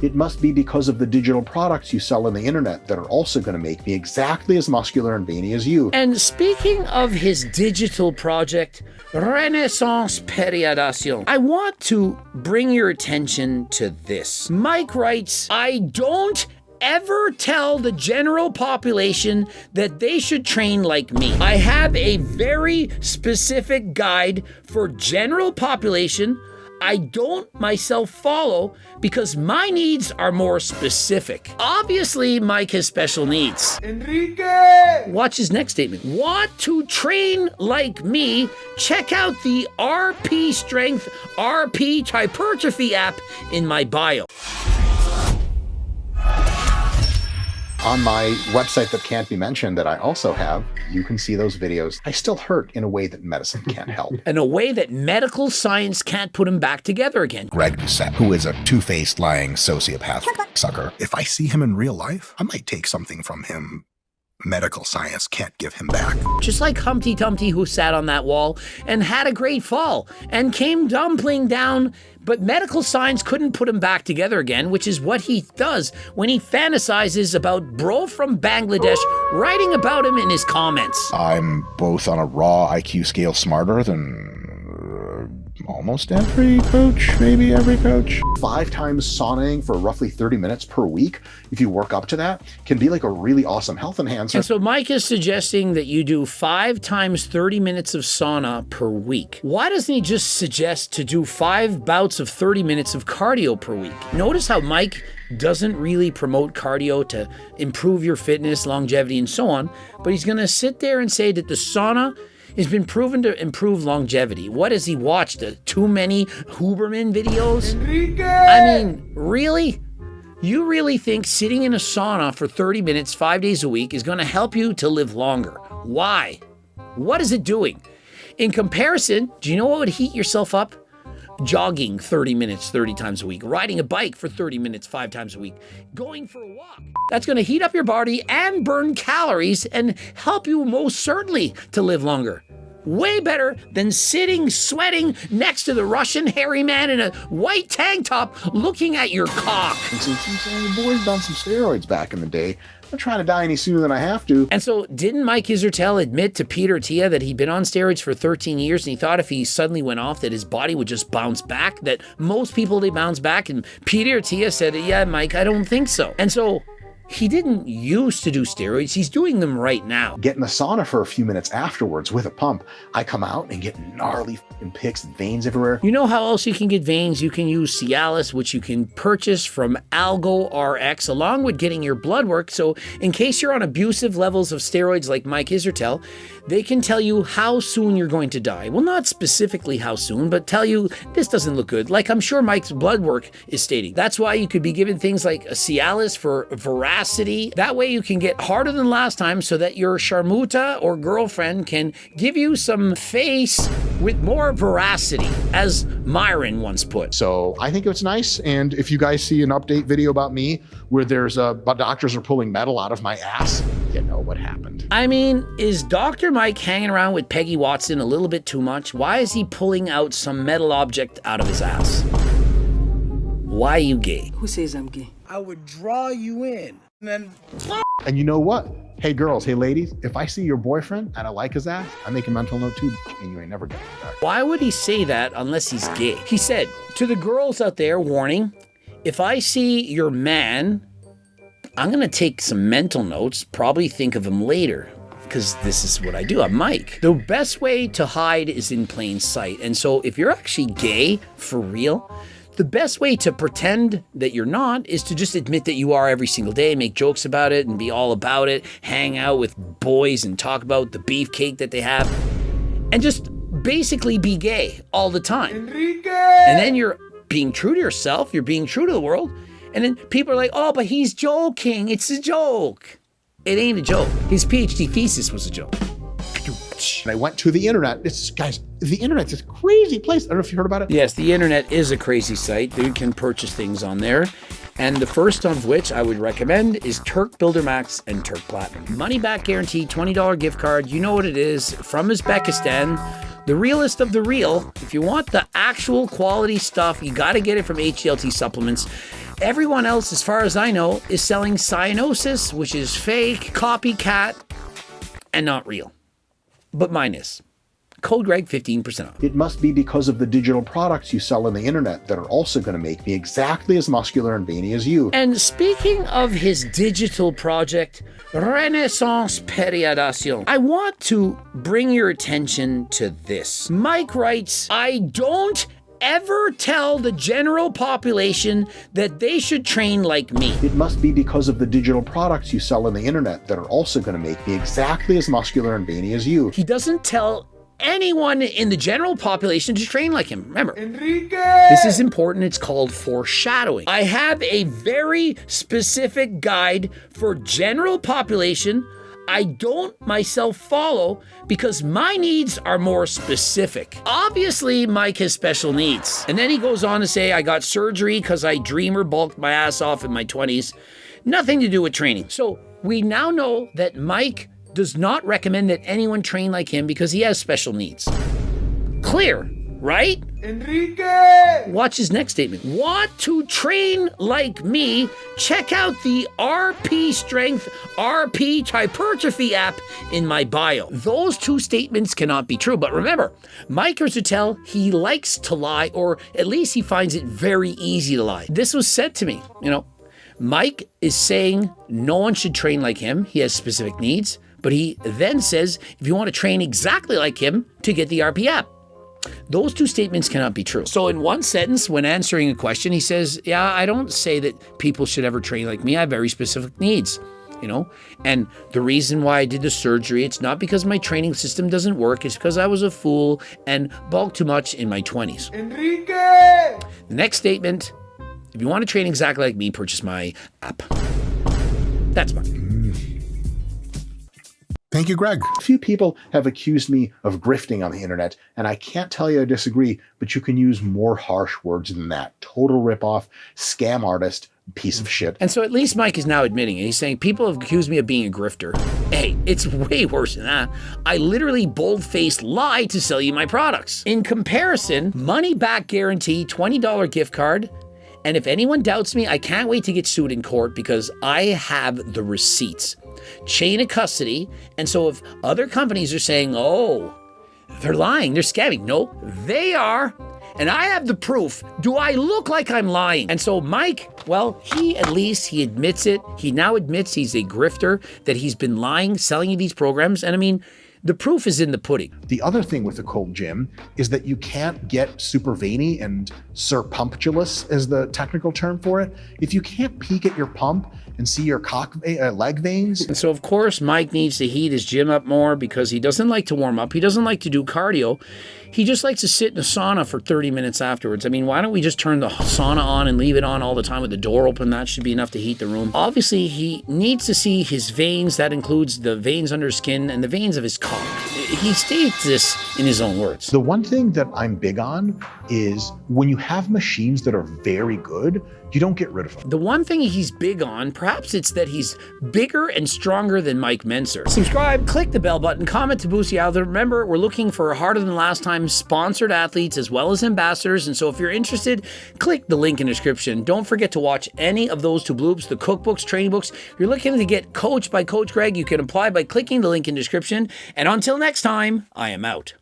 It must be because of the digital products you sell on the internet that are also going to make me exactly as muscular and veiny as you. And speaking of his digital project, Renaissance Periodation, I want to bring your attention to this. Mike writes, I don't ever tell the general population that they should train like me. I have a very specific guide for general population I don't myself follow because my needs are more specific. Obviously, Mike has special needs. Enrique! Watch his next statement. Want to train like me? Check out the RP Strength RP Hypertrophy app in my bio. On my website that can't be mentioned that I also have, you can see those videos. I still hurt in a way that medicine can't help. In a way that medical science can't put him back together again. Greg Doucette, who is a two-faced lying sociopath sucker. If I see him in real life, I might take something from him. Medical science can't give him back. Just like Humpty Dumpty, who sat on that wall and had a great fall and came dumpling down, but medical science couldn't put him back together again, which is what he does when he fantasizes about bro from Bangladesh writing about him in his comments. I'm both on a raw IQ scale smarter than almost every coach, maybe every coach. 5 times saunaing for roughly 30 minutes per week, if you work up to that, can be like a really awesome health enhancer. And so Mike is suggesting that you do 5 times 30 minutes of sauna per week. Why doesn't he just suggest to do 5 bouts of 30 minutes of cardio per week? Notice how Mike doesn't really promote cardio to improve your fitness, longevity, and so on, but he's gonna sit there and say that the sauna has been proven to improve longevity. What has he watched? Too many Huberman videos? Enrique! I mean, really? You really think sitting in a sauna for 30 minutes, 5 days a week is gonna help you to live longer? Why? What is it doing? In comparison, do you know what would heat yourself up? Jogging 30 minutes, 30 times a week, riding a bike for 30 minutes, 5 times a week, going for a walk. That's gonna heat up your body and burn calories and help you most certainly to live longer. Way better than sitting, sweating next to the Russian hairy man in a white tank top looking at your cock. And since the boy's done some steroids back in the day, I'm not trying to die any sooner than I have to. And so didn't Mike Israetel admit to Peter Tia that he'd been on steroids for 13 years and he thought if he suddenly went off that his body would just bounce back, that most people, they bounce back? And Peter Tia said, yeah, Mike, I don't think so. And so he didn't used to do steroids. He's doing them right now. Get in the sauna for a few minutes afterwards with a pump. I come out and get gnarly fucking pics and veins everywhere. You know how else you can get veins? You can use Cialis, which you can purchase from Algo RX, along with getting your blood work. So in case you're on abusive levels of steroids like Mike Israetel, they can tell you how soon you're going to die. Well, not specifically how soon, but tell you this doesn't look good. Like I'm sure Mike's blood work is stating. That's why you could be given things like a Cialis for veracity. That way you can get harder than last time so that your sharmuta or girlfriend can give you some face with more veracity, as Myron once put. So I think it's nice. And if you guys see an update video about me where there's doctors are pulling metal out of my ass, you know what happened. I mean, is Dr. Mike hanging around with Peggy Watson a little bit too much? Why is he pulling out some metal object out of his ass? Why are you gay? Who says I'm gay? I would draw you in. And then And you know what? Hey girls, hey ladies, if I see your boyfriend and I like his ass, I make a mental note too, and you ain't never getting it back. Why would he say that unless he's gay? He said, to the girls out there, warning, if I see your man, I'm gonna take some mental notes, probably think of him later, because this is what I do, I'm Mike. The best way to hide is in plain sight. And so if you're actually gay, for real, the best way to pretend that you're not is to just admit that you are every single day, make jokes about it and be all about it, hang out with boys and talk about the beefcake that they have, and just basically be gay all the time. Enrique! And then you're being true to yourself, you're being true to the world, and then people are like, oh, but he's joking, it's a joke. It ain't a joke. His PhD thesis was a joke. And I went to the internet. Guys, the internet's this crazy place. I don't know if you heard about it. Yes, the internet is a crazy site. You can purchase things on there. And the first of which I would recommend is Turk Builder Max and Turk Platinum. Money back guarantee, $20 gift card. You know what it is. From Uzbekistan, the realest of the real. If you want the actual quality stuff, you got to get it from HDLT Supplements. Everyone else, as far as I know, is selling cyanosis, which is fake, copycat, and not real. But mine is. Code Greg, 15% off. It must be because of the digital products you sell on the internet that are also going to make me exactly as muscular and veiny as you. And speaking of his digital project, Renaissance Periodation, I want to bring your attention to this. Mike writes, I don't ever tell the general population that they should train like me. It must be because of the digital products you sell on the internet that are also going to make me exactly as muscular and veiny as you. He doesn't tell anyone in the general population to train like him. Remember, Enrique! this is important. It's called foreshadowing. I have a very specific guide for general population I don't myself follow because my needs are more specific. Obviously, Mike has special needs. And then he goes on to say, I got surgery because I dreamer bulked my ass off in my 20s. Nothing to do with training. So we now know that Mike does not recommend that anyone train like him because he has special needs. Clear, right? Enrique! Watch his next statement. Want to train like me? Check out the RP Strength RP Hypertrophy app in my bio. Those two statements cannot be true, but remember, Mike Israetel, he likes to lie, or at least he finds it very easy to lie. This was said to me, Mike is saying no one should train like him. He has specific needs. But he then says, if you want to train exactly like him, to get the RP app. Those two statements cannot be true. So in one sentence, when answering a question, he says, yeah, I don't say that people should ever train like me. I have very specific needs, And the reason why I did the surgery, it's not because my training system doesn't work. It's because I was a fool and bulked too much in my 20s. Enrique! The next statement, if you want to train exactly like me, purchase my app. That's mine. Thank you, Greg. A few people have accused me of grifting on the internet, and I can't tell you I disagree, but you can use more harsh words than that. Total ripoff, scam artist, piece of shit. And so at least Mike is now admitting it. He's saying, people have accused me of being a grifter. Hey, it's way worse than that. I literally bold-faced lie to sell you my products. In comparison, money back guarantee, $20 gift card. And if anyone doubts me, I can't wait to get sued in court because I have the receipts. Chain of custody. And so if other companies are saying, oh, they're lying, they're scamming. No, they are. And I have the proof. Do I look like I'm lying? And so Mike, well, he admits it. He now admits he's a grifter, that he's been lying, selling you these programs. And I mean, the proof is in the pudding. The other thing with the cold gym is that you can't get super veiny and surpumptulous, is the technical term for it, if you can't peek at your pump and see your leg veins. And so, of course, Mike needs to heat his gym up more because he doesn't like to warm up. He doesn't like to do cardio. He just likes to sit in a sauna for 30 minutes afterwards. I mean, why don't we just turn the sauna on and leave it on all the time with the door open? That should be enough to heat the room. Obviously, he needs to see his veins. That includes the veins under his skin and the veins of his cock. He states this in his own words. The one thing that I'm big on is when you have machines that are very good, you don't get rid of them. The one thing he's big on, perhaps it's that he's bigger and stronger than Mike Menser. Subscribe, click the bell button, comment to boost the algorithm. Remember, we're looking for Harder Than Last Time sponsored athletes as well as ambassadors. And so if you're interested, click the link in the description. Don't forget to watch any of those two bloops, the cookbooks, training books. If you're looking to get coached by Coach Greg, you can apply by clicking the link in the description. And until next time, I am out.